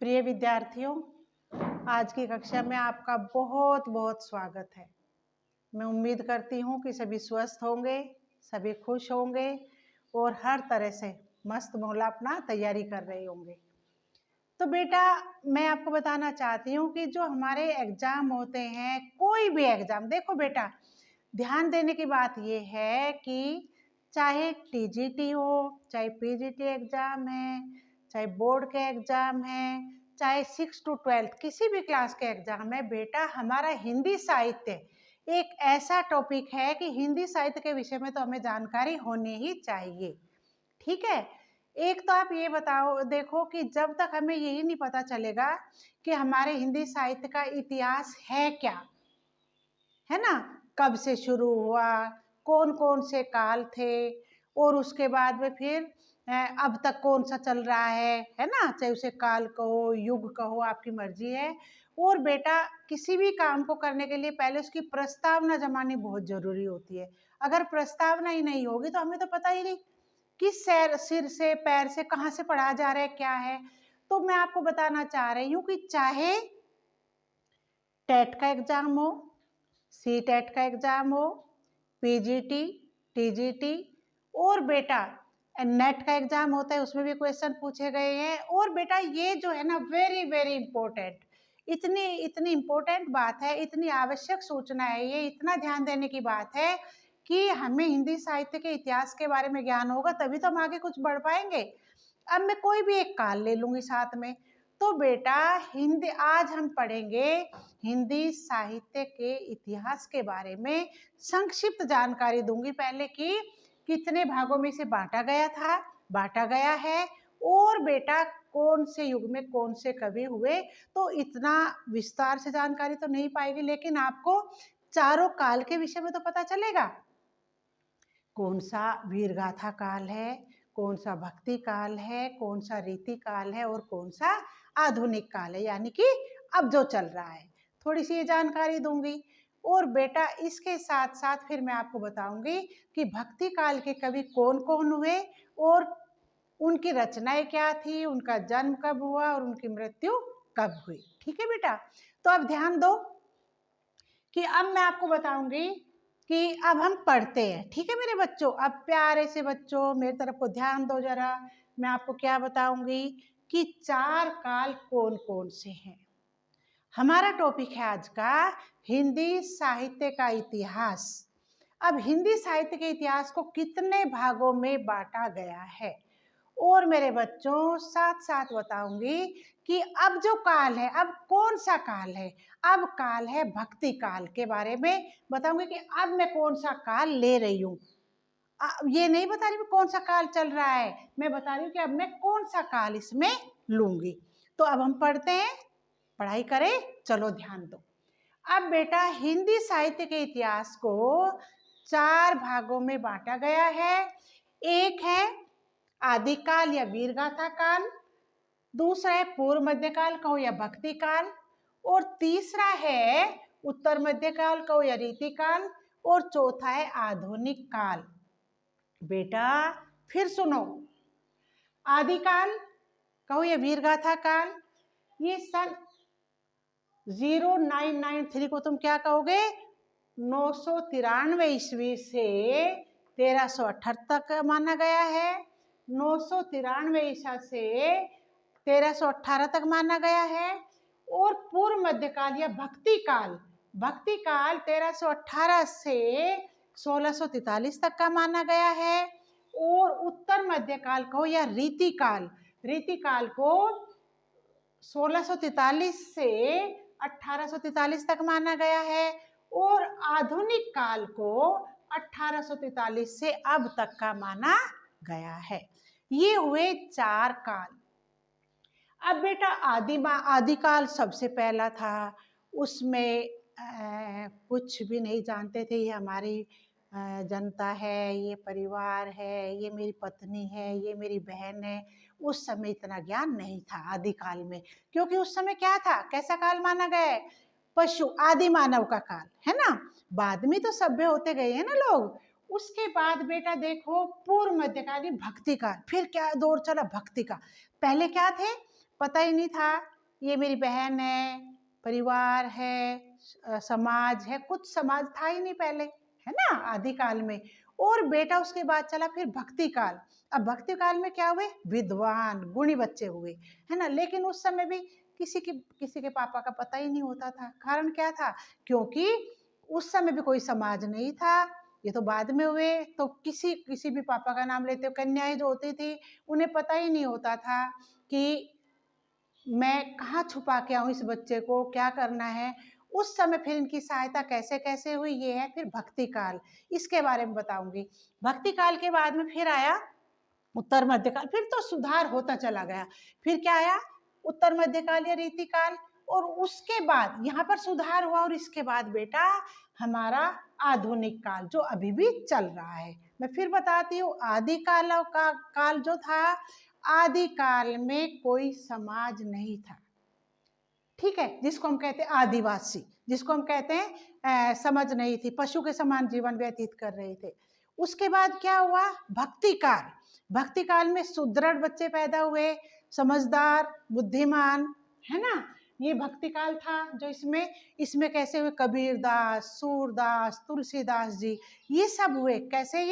प्रिय विद्यार्थियों, आज की कक्षा में आपका बहुत बहुत स्वागत है। मैं उम्मीद करती हूँ कि सभी स्वस्थ होंगे, सभी खुश होंगे और हर तरह से मस्त मौला अपना तैयारी कर रहे होंगे। तो बेटा, मैं आपको बताना चाहती हूँ कि जो हमारे एग्जाम होते हैं, कोई भी एग्जाम, देखो बेटा, ध्यान देने की बात यह है कि चाहे टीजीटी हो, चाहे पीजीटी एग्जाम है, चाहे बोर्ड के एग्जाम है, चाहे 6 to 12 किसी भी क्लास के एग्जाम है, बेटा हमारा हिंदी साहित्य एक ऐसा टॉपिक है कि हिंदी साहित्य के विषय में तो हमें जानकारी होनी ही चाहिए। ठीक है। एक तो आप ये बताओ, देखो कि जब तक हमें यही नहीं पता चलेगा कि हमारे हिंदी साहित्य का इतिहास है क्या, है ना, कब से शुरू हुआ, कौन कौन से काल थे और उसके बाद में फिर अब तक कौन सा चल रहा है ना, चाहे उसे काल कहो, युग कहो, आपकी मर्जी है। और बेटा, किसी भी काम को करने के लिए पहले उसकी प्रस्तावना जमानी बहुत जरूरी होती है। अगर प्रस्तावना ही नहीं होगी तो हमें तो पता ही नहीं किस सिर से पैर से कहाँ से पढ़ा जा रहा है, क्या है। तो मैं आपको बताना चाह रही हूँ कि चाहे टेट का एग्जाम हो, सी टेट का एग्जाम हो, पीजीटी, टीजीटी और बेटा नेट का एग्जाम होता है, उसमें भी क्वेश्चन पूछे गए हैं। और बेटा ये जो है ना, वेरी वेरी इंपॉर्टेंट, इतनी इतनी इंपॉर्टेंट बात है, इतनी आवश्यक सूचना है ये, इतना ध्यान देने की बात है कि हमें हिंदी साहित्य के इतिहास के बारे में ज्ञान होगा तभी तो हम आगे कुछ बढ़ पाएंगे। अब मैं कोई भी एक काल ले लूंगी साथ में। तो बेटा हिंदी, आज हम पढ़ेंगे हिंदी साहित्य के इतिहास के बारे में। संक्षिप्त जानकारी दूंगी पहले कि कितने भागों में इसे बांटा गया था, बांटा गया है, और बेटा कौन से युग में कौन से कवि हुए। तो इतना विस्तार से जानकारी तो नहीं पाएगी, लेकिन आपको चारों काल के विषय में तो पता चलेगा। कौन सा वीरगाथा काल है, कौन सा भक्ति काल है, कौन सा रीति काल है और कौन सा आधुनिक काल है, यानी कि अब जो चल रहा है, थोड़ी सी ये जानकारी दूंगी। और बेटा इसके साथ साथ फिर मैं आपको बताऊंगी कि भक्ति काल के कवि कौन कौन हुए और उनकी रचनाएं क्या थी, उनका जन्म कब हुआ और उनकी मृत्यु कब हुई। ठीक है बेटा, तो अब ध्यान दो कि अब मैं आपको बताऊंगी कि अब हम पढ़ते हैं। ठीक है मेरे बच्चों, अब प्यारे से बच्चों मेरी तरफ को ध्यान दो जरा। मैं आपको क्या बताऊंगी कि चार काल कौन कौन से हैं। हमारा टॉपिक है आज का हिंदी साहित्य का इतिहास। अब हिंदी साहित्य के इतिहास को कितने भागों में बांटा गया है, और मेरे बच्चों साथ साथ बताऊंगी कि अब जो काल है, अब कौन सा काल है। अब काल है भक्ति काल, के बारे में बताऊंगी कि अब मैं कौन सा काल ले रही हूँ। ये नहीं बता रही मैं कौन सा काल चल रहा है, मैं बता रही हूँ कि अब मैं कौन सा काल इसमें लूंगी। तो अब हम पढ़ते हैं, पढ़ाई करें, चलो ध्यान दो। अब बेटा हिंदी साहित्य के इतिहास को चार भागों में बांटा गया है। एक है आदिकाल या वीरगाथा काल, दूसरा है पूर्व मध्यकाल कहो या भक्ति काल, और तीसरा है उत्तर मध्यकाल कहो या रीति काल, और चौथा है आधुनिक काल। बेटा फिर सुनो, आदिकाल कहो या वीरगाथा काल, ये सन 0993 को तुम क्या कहोगे, 993 ईस्वी से 1378 तक माना गया है। 993 ईसा से 1318 तक माना गया है। और पूर्व मध्यकाल या भक्ति काल, भक्ति काल 1318 से 1643 तक का माना गया है। और उत्तर मध्यकाल को या रीति काल, रीति काल को 1643 से 1843 तक माना गया है। और आधुनिक काल को 1843 से अब तक का माना गया है। ये हुए चार काल। अब बेटा आदिकाल सबसे पहला था, उसमें कुछ भी नहीं जानते थे, ये हमारी जनता है, ये परिवार है, ये मेरी पत्नी है, ये मेरी बहन है। उस समय इतना ज्ञान नहीं था आदिकाल में, क्योंकि उस समय क्या था, कैसा काल माना गया है, पशु आदि मानव का काल है ना। बाद में तो सभ्य होते गए हैं ना लोग। उसके बाद बेटा देखो पूर्व मध्यकालीन भक्ति काल, फिर क्या दौर चला भक्ति का। पहले क्या थे, पता ही नहीं था ये मेरी बहन है, परिवार है, समाज है, कुछ समाज था ही नहीं पहले, है ना, आदि काल में। और बेटा उसके बाद चला फिर भक्ति काल। अब भक्ति काल में क्या हुए? विद्वान गुणी बच्चे हुए, है ना। लेकिन उस समय भी किसी के पापा का पता ही नहीं होता था। कारण क्या था? क्योंकि उस समय भी कोई समाज नहीं था, ये तो बाद में हुए। तो किसी भी पापा का नाम लेते, कन्याएं जो होती थी उन्हें पता ही नहीं होता था कि मैं कहाँ छुपा के आऊँ इस बच्चे को, क्या करना है। उस समय फिर इनकी सहायता कैसे कैसे हुई, ये है फिर भक्ति काल। इसके बारे में बताऊंगी। भक्ति काल के बाद में फिर आया उत्तर मध्यकाल। फिर तो सुधार होता चला गया। फिर क्या आया? उत्तर मध्यकाल या रीति काल। और उसके बाद यहाँ पर सुधार हुआ। और इसके बाद बेटा हमारा आधुनिक काल, जो अभी भी चल रहा है। मैं फिर बताती हूँ, आदि काल जो था, आदि काल में कोई समाज नहीं था, ठीक है, जिसको हम कहते हैं आदिवासी, जिसको हम कहते हैं समझ नहीं थी, पशु के समान जीवन व्यतीत कर रहे थे। उसके बाद क्या हुआ? भक्ति काल। भक्ति काल में सुदृढ़ बच्चे पैदा हुए, समझदार, बुद्धिमान, है ना। ये भक्ति काल था। जो इसमें कैसे हुए? कबीरदास, सूरदास, तुलसीदास जी, ये सब हुए। कैसे?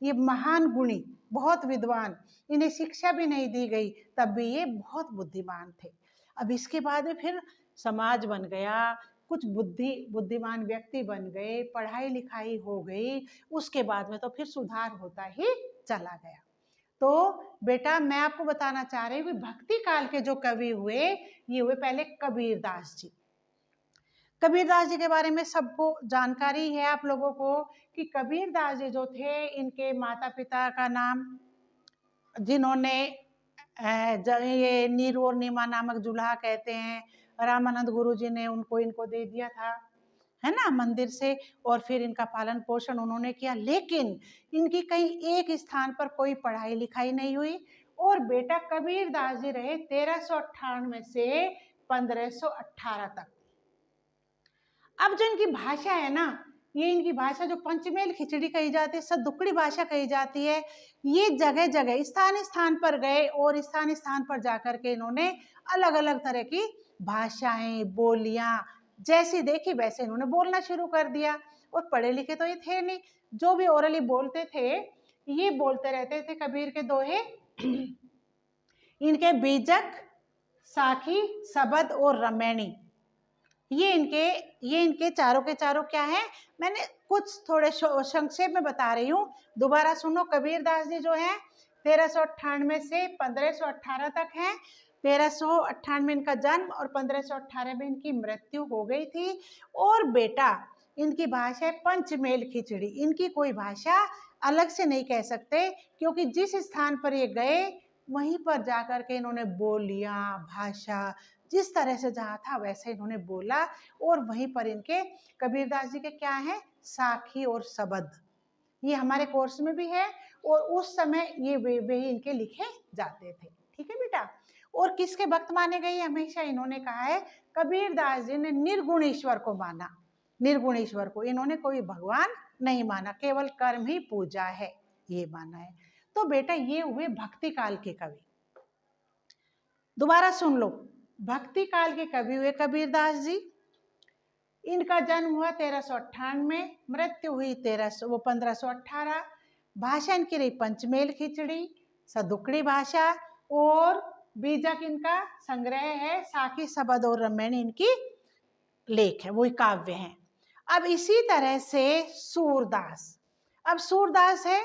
ये महान गुणी, बहुत विद्वान, इन्हें शिक्षा भी नहीं दी गई, तब भी ये बहुत बुद्धिमान थे। अब इसके बाद में फिर समाज बन गया, कुछ बुद्धिमान व्यक्ति बन गए, पढ़ाई लिखाई हो गई। उसके बाद में तो फिर सुधार होता ही चला गया। तो बेटा मैं आपको बताना चाह रही हूँ कि भक्ति काल के जो कवि हुए, ये हुए पहले कबीरदास जी। कबीरदास जी के बारे में सबको जानकारी है आप लोगों को कि कबीरदास जी जो थे, इनके माता पिता का नाम, जिन्होंने ये नीर और नीमा नामक जुल्हा कहते हैं, रामानंद गुरु जी ने इनको दे दिया था, है ना, मंदिर से। और फिर इनका पालन पोषण उन्होंने किया। लेकिन इनकी कहीं एक स्थान पर कोई पढ़ाई लिखाई नहीं हुई। और बेटा कबीरदास जी रहे 1398 से 1518 तक। अब जो इनकी भाषा है ना, ये इनकी भाषा जो पंचमेल खिचड़ी कही जाती है, सदुकड़ी भाषा कही जाती है, ये जगह जगह स्थान स्थान पर गए और स्थान स्थान पर जाकर के इन्होंने अलग अलग तरह की भाषाएं, बोलियां, जैसी देखी वैसे इन्होंने बोलना शुरू कर दिया। और पढ़े लिखे तो ये थे नहीं, जो भी ओरली बोलते थे ये बोलते रहते थे कबीर के दोहे। इनके बीजक, साखी, सबद और रमैनी, ये इनके चारों के चारों क्या है, मैंने कुछ थोड़े संक्षेप में बता रही हूँ। दोबारा सुनो। कबीरदास जी जो है 1398 से 1518 तक है। 1398 में इनका जन्म और 1518 में इनकी मृत्यु हो गई थी। और बेटा इनकी भाषा है पंचमेल खिचड़ी। इनकी कोई भाषा अलग से नहीं कह सकते, क्योंकि जिस स्थान पर ये गए वहीं पर जाकर के इन्होंने बोलियां, भाषा जिस तरह से जहाँ था वैसे इन्होंने बोला। और वहीं पर इनके कबीरदास जी के क्या है, साखी और सबद, ये हमारे कोर्स में भी है। और उस समय ये वे ही इनके लिखे जाते थे, ठीक है बेटा। और किसके भक्त माने गए? हमेशा इन्होंने कहा है, कबीरदास जी ने निर्गुण ईश्वर को माना। निर्गुण ईश्वर को इन्होंने कोई भगवान नहीं माना, केवल कर्म ही पूजा है, ये माना है। तो बेटा ये हुए भक्ति काल के कवि। दोबारा सुन लो, भक्ति काल के कवि हुए कबीरदास जी। इनका जन्म हुआ 1398, मृत्यु हुई 1518। भाषा इनकी रही पंचमेल खिचड़ी, सदुकड़ी भाषा। और बीजक इनका संग्रह है, साखी, सबद और रमैनी इनकी लेख है, वही काव्य हैं। अब इसी तरह से सूरदास। अब सूरदास है,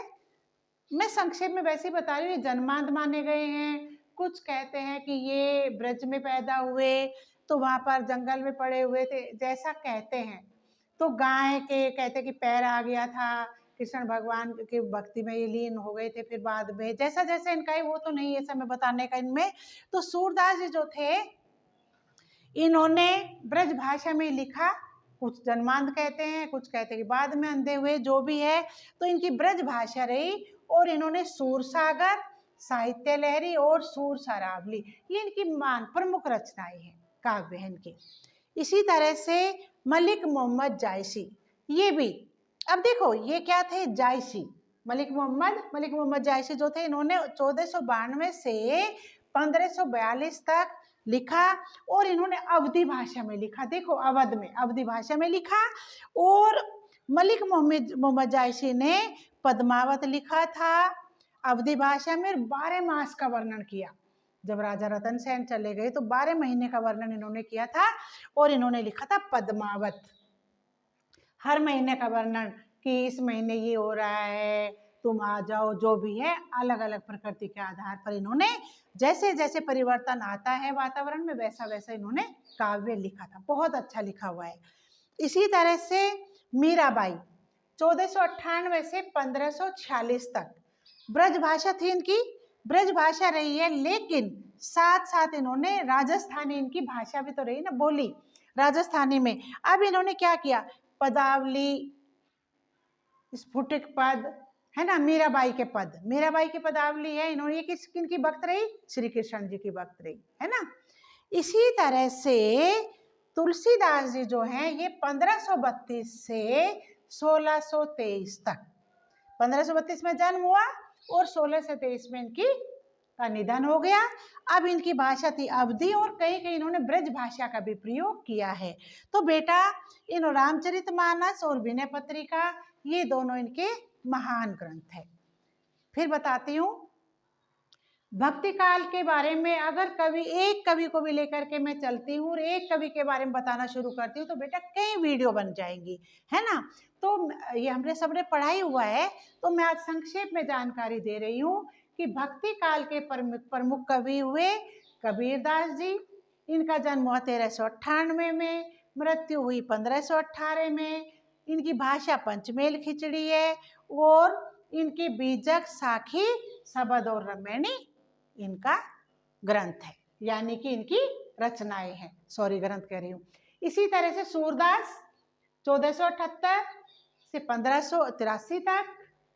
मैं संक्षेप में वैसे ही बता रही हूँ, जन्मांध माने गए हैं। कुछ कहते हैं कि ये ब्रज में पैदा हुए तो वहां पर जंगल में पड़े हुए थे, जैसा कहते हैं। तो गाय के कहते कि पैर आ गया था, कृष्ण भगवान की भक्ति में ये लीन हो गए थे। फिर बाद में जैसा जैसा इनका है वो तो नहीं है समय बताने का इनमें। तो सूरदास जी जो थे, इन्होंने ब्रज भाषा में लिखा। कुछ जन्मांध कहते हैं, कुछ कहते हैं कि बाद में अंधे हुए, जो भी है। तो इनकी ब्रज भाषा रही। और इन्होंने सूरसागर, साहित्य लहरी और सूर सरावली, ये इनकी प्रमुख रचनाएं हैं, काव्य हैं इनके। इसी तरह से मलिक मोहम्मद जायसी, ये भी। अब देखो ये क्या थे, जायसी, मलिक मोहम्मद जायसी जो थे, इन्होंने 1492 से 1542 तक लिखा और इन्होंने अवधी भाषा में लिखा। देखो अवध में अवधी भाषा में लिखा। और मलिक मोहम्मद जायसी ने पद्मावत लिखा था अवधी भाषा में, 12 मास का वर्णन किया। जब राजा रतन सेन चले गए तो 12 महीने का वर्णन इन्होंने किया था और इन्होंने लिखा था पद्मावत। हर महीने का वर्णन कि इस महीने ये हो रहा है, तुम आ जाओ, जो भी है अलग अलग प्रकृति के आधार पर इन्होंने जैसे जैसे परिवर्तन आता है वातावरण में वैसा वैसा इन्होंने काव्य लिखा था। बहुत अच्छा लिखा हुआ है। इसी तरह से मीराबाई 1498 से 1546 तक ब्रज भाषा थी इनकी, ब्रज भाषा रही है, लेकिन साथ साथ इन्होंने राजस्थानी, इनकी भाषा भी तो रही ना, बोली राजस्थानी में। अब इन्होंने क्या किया, पदावली, स्फुटिक पद है ना, मीराबाई के पद, मीराबाई की पदावली है। इन्होंने ये किनकी भक्त रही, श्री कृष्ण जी की भक्त रही है ना। इसी तरह से तुलसीदास जी जो हैं ये 1532 से 1623 तक, 1532 में जन्म हुआ और 1623 में इनकी का निधन हो गया। अब इनकी भाषा थी अवधी और कहीं कहीं इन्होंने ब्रज भाषा का भी प्रयोग किया है। तो बेटा इन रामचरितमानस और विनय पत्रिका ये दोनों इनके महान ग्रंथ है। फिर बताती हूँ भक्ति काल के बारे में। अगर कवि, एक कवि को भी लेकर के मैं चलती हूँ और एक कवि के बारे में बताना शुरू करती हूँ तो बेटा कई वीडियो बन जाएंगी, है ना। तो ये हमने सबने पढ़ाई हुआ है, तो मैं आज संक्षेप में जानकारी दे रही हूँ कि भक्ति काल के प्रमुख कवि हुए कबीरदास जी। इनका जन्म हुआ 1398 में, मृत्यु हुई 1518 में। इनकी भाषा पंचमेल खिचड़ी है और इनकी बीजक, साखी, सबद और रमैनी इनका ग्रंथ है, यानी कि इनकी रचनाएं हैं, सॉरी ग्रंथ कह रही हूँ। इसी तरह से सूरदास 1478 से 1583 तक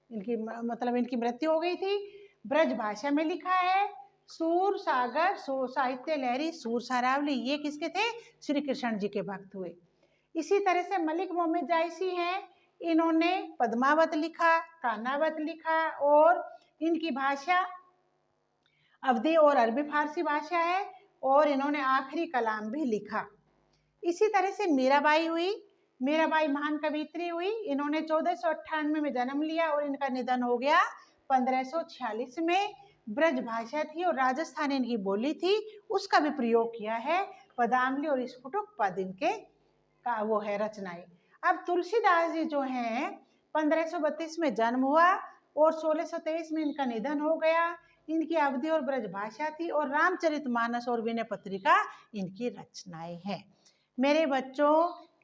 इनकी मतलब इनकी मृत्यु हो गई थी। ब्रज भाषा में लिखा है। सूर सागर, सूर साहित्य लहरी, सूर सारावली ये किसके थे, श्री कृष्ण जी के भक्त हुए। इसी तरह से मलिक मोहम्मद जायसी हैं, इन्होंने पद्मावत लिखा, कानावत लिखा और इनकी भाषा अवधी और अरबी फारसी भाषा है और इन्होंने आखिरी कलाम भी लिखा। इसी तरह से मीराबाई हुई, मीराबाई महान कवियत्री हुई। इन्होंने 1498 में जन्म लिया और इनका निधन हो गया 1546 में। ब्रज भाषा थी और राजस्थानी इनकी बोली थी, उसका भी प्रयोग किया है। पदावली और स्फुटक पद इनके का वो है रचनाएं। अब तुलसीदास जी जो हैं 1532 में जन्म हुआ और 1623 में इनका निधन हो गया। इनकी अवधी और ब्रज भाषा थी और रामचरितमानस और विनय पत्रिका इनकी रचनाएं हैं। मेरे बच्चों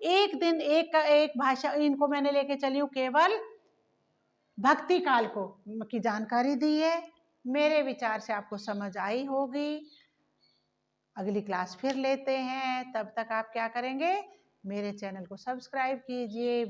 एक दिन एक भाषा इनको मैंने लेके चली हूँ, केवल भक्ति काल को की जानकारी दी है। मेरे विचार से आपको समझ आई होगी। अगली क्लास फिर लेते हैं, तब तक आप क्या करेंगे, मेरे चैनल को सब्सक्राइब कीजिए।